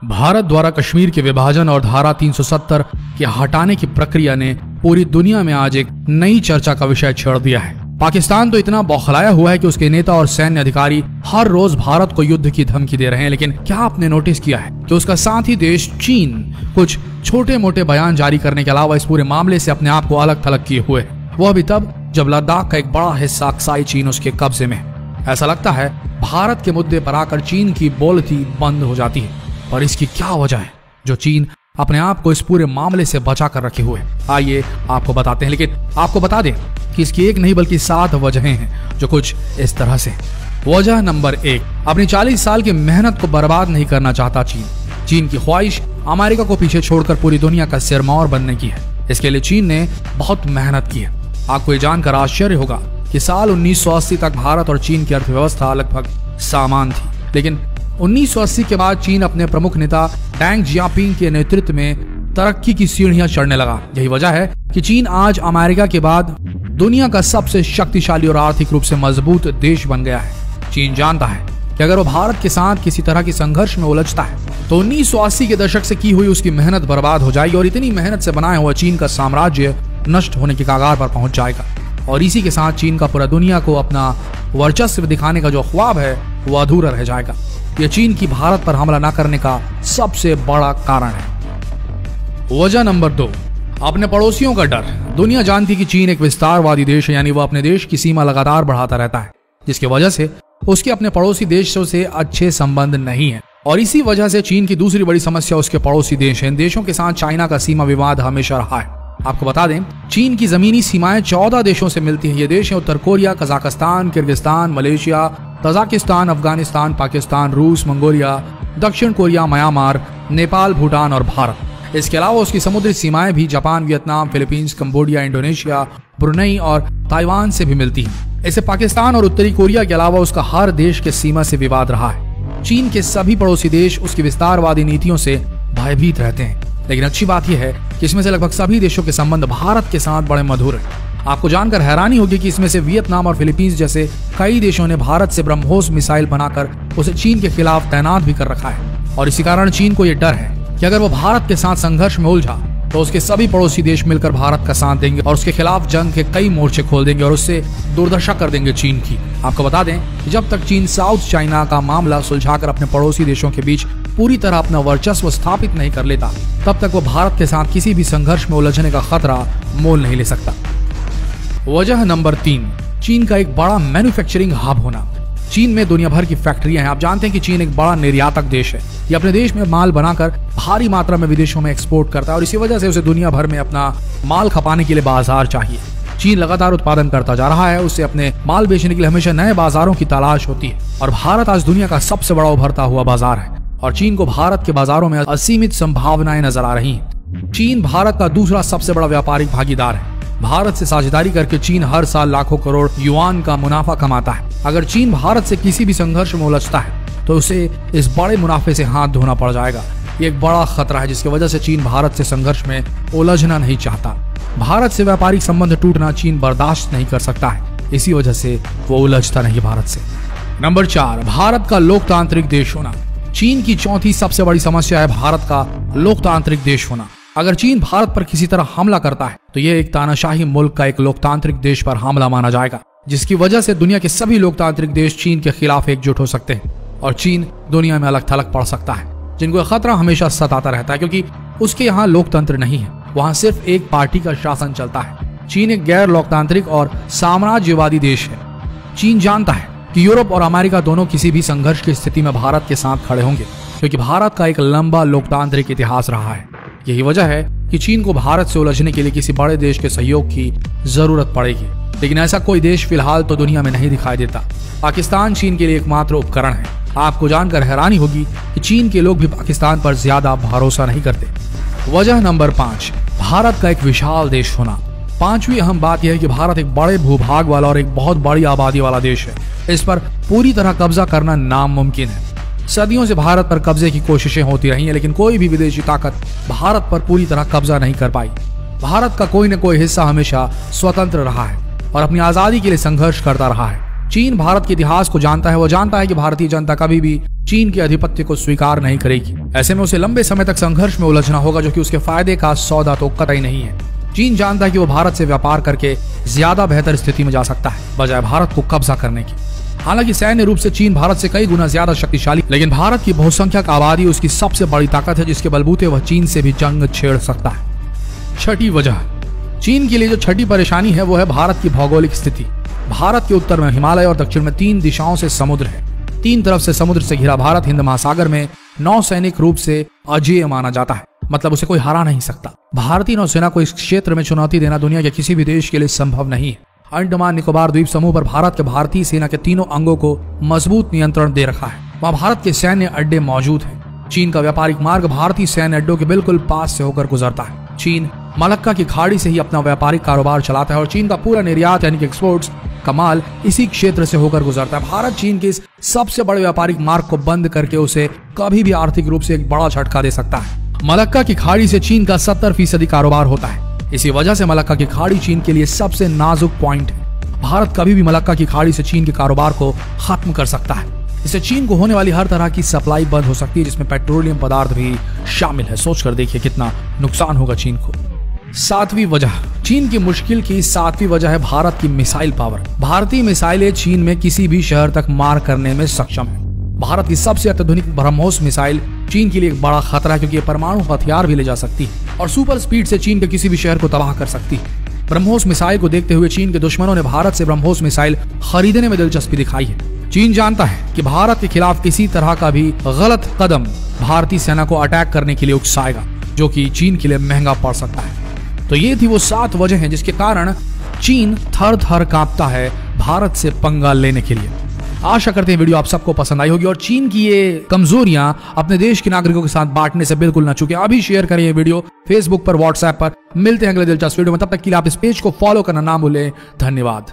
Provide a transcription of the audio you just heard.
भारत द्वारा कश्मीर के विभाजन और धारा 370 के हटाने की प्रक्रिया ने पूरी दुनिया में आज एक नई चर्चा का विषय छेड़ दिया है। पाकिस्तान तो इतना बौखलाया हुआ है कि उसके नेता और सैन्य अधिकारी हर रोज भारत को युद्ध की धमकी दे रहे हैं, लेकिन क्या आपने नोटिस किया है कि उसका साथी देश चीन कुछ छोटे मोटे बयान जारी करने के अलावा इस पूरे मामले से अपने आप को अलग थलग किए हुए है। वो अभी तब जब लद्दाख का एक बड़ा हिस्सा अक्साई चीन उसके कब्जे में है। ऐसा लगता है भारत के मुद्दे पर आकर चीन की बोलती बंद हो जाती है, पर इसकी क्या वजह है जो चीन अपने आप को इस पूरे मामले से बचा कर रखे हुए? आइए आपको बताते हैं, लेकिन आपको बता दें कि इसकी एक नहीं बल्कि 7 वजहें हैं जो कुछ इस तरह से। वजह नंबर 1, अपनी 40 साल की मेहनत को बर्बाद नहीं करना चाहता चीन। चीन की ख्वाहिश अमेरिका को पीछे छोड़कर पूरी दुनिया का सिरमौर बनने की है। इसके लिए चीन ने बहुत मेहनत की है। आपको ये जानकर आश्चर्य होगा कि साल 1980 तक भारत और चीन की अर्थव्यवस्था लगभग समान थी, लेकिन 1980 के बाद चीन अपने प्रमुख नेता डेंग जियापिंग के नेतृत्व में तरक्की की सीढ़ियां चढ़ने लगा। यही वजह है कि चीन आज अमेरिका के बाद दुनिया का सबसे शक्तिशाली और आर्थिक रूप से मजबूत देश बन गया है। चीन जानता है कि अगर वो भारत के साथ किसी तरह की संघर्ष में उलझता है तो 1980 के दशक से की हुई उसकी मेहनत बर्बाद हो जाएगी और इतनी मेहनत से बनाया हुआ चीन का साम्राज्य नष्ट होने के कगार पर पहुंच जाएगा। और इसी के साथ चीन का पूरा दुनिया को अपना वर्चस्व दिखाने का जो ख्वाब है वो अधूरा रह जाएगा। यह चीन की भारत पर हमला न करने का सबसे बड़ा कारण है। वजह नंबर 2, अपने पड़ोसियों का डर। दुनिया जानती कि चीन एक विस्तारवादी देश है, यानी वह अपने देश की सीमा लगातार बढ़ाता रहता है, जिसकी वजह से उसके अपने पड़ोसी देशों से अच्छे संबंध नहीं है। और इसी वजह से चीन की दूसरी बड़ी समस्या उसके पड़ोसी देश हैं। इन देशों के साथ चाइना का सीमा विवाद हमेशा रहा है। आपको बता दें, चीन की जमीनी सीमाएं 14 देशों से मिलती हैं। ये देश है उत्तर Korea, Kazakhstan, Kyrgyzstan, Malaysia, Tajikistan, Afghanistan, Pakistan, रूस, मंगोलिया, दक्षिण कोरिया, म्यांमार, नेपाल, भूटान और भारत। इसके अलावा उसकी समुद्री सीमाएं भी Japan, Vietnam, Philippines, Cambodia, Indonesia, Brunei और ताइवान से भी मिलती हैं। इसे पाकिस्तान और उत्तरी कोरिया के अलावा उसका हर देश के सीमा से विवाद रहा है। चीन के सभी पड़ोसी देश उसकी विस्तारवादी नीतियों से भयभीत रहते हैं, लेकिन अच्छी बात यह है कि इसमें से लगभग सभी देशों के संबंध भारत के साथ बड़े मधुर हैं। आपको जानकर हैरानी होगी कि इसमें से वियतनाम और फिलीपींस जैसे कई देशों ने भारत से ब्रह्मोस मिसाइल बनाकर उसे चीन के खिलाफ तैनात भी कर रखा है। और इसी कारण चीन को यह डर है कि अगर वो भारत के साथ संघर्ष में उलझा तो उसके सभी पड़ोसी देश मिलकर भारत का साथ देंगे और उसके खिलाफ जंग के कई मोर्चे खोल देंगे और उससे दुर्दशा कर देंगे चीन की। आपको बता दें कि जब तक चीन साउथ चाइना का मामला सुलझाकर अपने पड़ोसी देशों के बीच पूरी तरह अपना वर्चस्व स्थापित नहीं कर लेता, तब तक वो भारत के साथ किसी भी संघर्ष में उलझने का खतरा मोल नहीं ले सकता। वजह नंबर 3, चीन का एक बड़ा मैन्युफैक्चरिंग हब होना। चीन में दुनिया भर की फैक्ट्रियां हैं। आप जानते हैं कि चीन एक बड़ा निर्यातक देश है। ये अपने देश में माल बनाकर भारी मात्रा में विदेशों में एक्सपोर्ट करता है और इसी वजह से उसे दुनिया भर में अपना माल खपाने के लिए बाजार चाहिए। चीन लगातार उत्पादन करता जा रहा है, उससे अपने माल बेचने के लिए हमेशा नए बाजारों की तलाश होती है और भारत आज दुनिया का सबसे बड़ा उभरता हुआ बाजार है और चीन को भारत के बाजारों में असीमित संभावनाएं नजर आ रही हैं। चीन भारत का दूसरा सबसे बड़ा व्यापारिक भागीदार है। भारत से साझेदारी करके चीन हर साल लाखों करोड़ युआन का मुनाफा कमाता है। अगर चीन भारत से किसी भी संघर्ष में उलझता है तो उसे इस बड़े मुनाफे से हाथ धोना पड़ जाएगा। ये एक बड़ा खतरा है जिसकी वजह से चीन भारत से संघर्ष में उलझना नहीं चाहता। भारत से व्यापारिक संबंध टूटना चीन बर्दाश्त नहीं कर सकता है, इसी वजह से वो उलझता नहीं भारत से। नंबर 4, भारत का लोकतांत्रिक देश होना। चीन की चौथी सबसे बड़ी समस्या है भारत का लोकतांत्रिक देश होना। अगर चीन भारत पर किसी तरह हमला करता है तो यह एक तानाशाही मुल्क का एक लोकतांत्रिक देश पर हमला माना जाएगा, जिसकी वजह से दुनिया के सभी लोकतांत्रिक देश चीन के खिलाफ एकजुट हो सकते हैं और चीन दुनिया में अलग थलग पड़ सकता है, जिनको खतरा हमेशा सताता रहता है क्योंकि उसके यहाँ लोकतंत्र नहीं है, वहाँ सिर्फ एक पार्टी का शासन चलता है। चीन एक गैर लोकतांत्रिक और साम्राज्यवादी देश है। चीन जानता है कि यूरोप और अमेरिका दोनों किसी भी संघर्ष की स्थिति में भारत के साथ खड़े होंगे क्योंकि भारत का एक लंबा लोकतांत्रिक इतिहास रहा है। यही वजह है कि चीन को भारत से उलझने के लिए किसी बड़े देश के सहयोग की जरूरत पड़ेगी, लेकिन ऐसा कोई देश फिलहाल तो दुनिया में नहीं दिखाई देता। पाकिस्तान चीन के लिए एकमात्र उपकरण है। आपको जानकर हैरानी होगी कि चीन के लोग भी पाकिस्तान पर ज्यादा भरोसा नहीं करते। वजह नंबर 5, भारत का एक विशाल देश होना। पांचवी अहम बात यह है कि भारत एक बड़े भूभाग वाला और एक बहुत बड़ी आबादी वाला देश है। इस पर पूरी तरह कब्जा करना नामुमकिन है। सदियों से भारत पर कब्जे की कोशिशें होती रही हैं, लेकिन कोई भी विदेशी ताकत भारत पर पूरी तरह कब्जा नहीं कर पाई। भारत का कोई न कोई हिस्सा हमेशा स्वतंत्र रहा है और अपनी आजादी के लिए संघर्ष करता रहा है। चीन भारत के इतिहास को जानता है। वो जानता है कि भारतीय जनता कभी भी चीन के आधिपत्य को स्वीकार नहीं करेगी। ऐसे में उसे लंबे समय तक संघर्ष में उलझना होगा, जो कि उसके फायदे का सौदा तो कतई नहीं है। चीन जानता है कि वो भारत से व्यापार करके ज्यादा बेहतर स्थिति में जा सकता है, बजाय भारत को कब्जा करने की। हालांकि सैन्य रूप से चीन भारत से कई गुना ज्यादा शक्तिशाली, लेकिन भारत की बहुसंख्यक आबादी उसकी सबसे बड़ी ताकत है, जिसके बलबूते वह चीन से भी जंग छेड़ सकता है। छठी वजह, चीन के लिए जो छठी परेशानी है वो है भारत की भौगोलिक स्थिति। भारत के उत्तर में हिमालय और दक्षिण में 3 दिशाओं से समुद्र है। 3 तरफ से समुद्र से घिरा भारत हिंद महासागर में नौसैनिक रूप से अजेय माना जाता है, मतलब उसे कोई हरा नहीं सकता। भारतीय नौसेना को इस क्षेत्र में चुनौती देना दुनिया के किसी भी देश के लिए संभव नहीं है। अंडमान निकोबार द्वीप समूह पर भारत के भारतीय सेना के तीनों अंगों को मजबूत नियंत्रण दे रखा है। वहाँ भारत के सैन्य अड्डे मौजूद हैं। चीन का व्यापारिक मार्ग भारतीय सैन्य अड्डों के बिल्कुल पास से होकर गुजरता है। चीन मलक्का की खाड़ी से ही अपना व्यापारिक कारोबार चलाता है और चीन का पूरा निर्यात यानी कि एक्सपोर्ट्स का माल इसी क्षेत्र से होकर गुजरता है। भारत चीन के इस सबसे बड़े व्यापारिक मार्ग को बंद करके उसे कभी भी आर्थिक रूप से एक बड़ा झटका दे सकता है। मलक्का की खाड़ी से चीन का 70% कारोबार होता है। इसी वजह से मलक्का की खाड़ी चीन के लिए सबसे नाजुक पॉइंट है। भारत कभी भी मलक्का की खाड़ी से चीन के कारोबार को खत्म कर सकता है। इससे चीन को होने वाली हर तरह की सप्लाई बंद हो सकती है, जिसमें पेट्रोलियम पदार्थ भी शामिल है। सोचकर देखिए कितना नुकसान होगा चीन को। 7वीं वजह, चीन की मुश्किल की 7वीं वजह है भारत की मिसाइल पावर। भारतीय मिसाइलें चीन में किसी भी शहर तक मार करने में सक्षम है। भारत की सबसे अत्याधुनिक ब्रह्मोस मिसाइल चीन के लिए एक बड़ा खतरा है, क्योंकि ये परमाणु हथियार भी ले जा सकती है और सुपर स्पीड से चीन के किसी भी शहर को तबाह कर सकती है। ब्रह्मोस मिसाइल को देखते हुए चीन के दुश्मनों ने भारत से ब्रह्मोस मिसाइल खरीदने में दिलचस्पी दिखाई है। चीन जानता है कि भारत के खिलाफ किसी तरह का भी गलत कदम भारतीय सेना को अटैक करने के लिए उकसाएगा, जो कि चीन के लिए महंगा पड़ सकता है। तो ये थी वो 7 वजह हैं जिसके कारण चीन थर थर कांपता है भारत से पंगा लेने के लिए। आशा करते हैं वीडियो आप सबको पसंद आई होगी और चीन की ये कमजोरियां अपने देश के नागरिकों के साथ बांटने से बिल्कुल ना चूके। अभी शेयर करें ये वीडियो फेसबुक पर, व्हाट्सएप पर। मिलते हैं अगले दिलचस्प वीडियो में, तब तक के लिए आप इस पेज को फॉलो करना ना भूलें। धन्यवाद।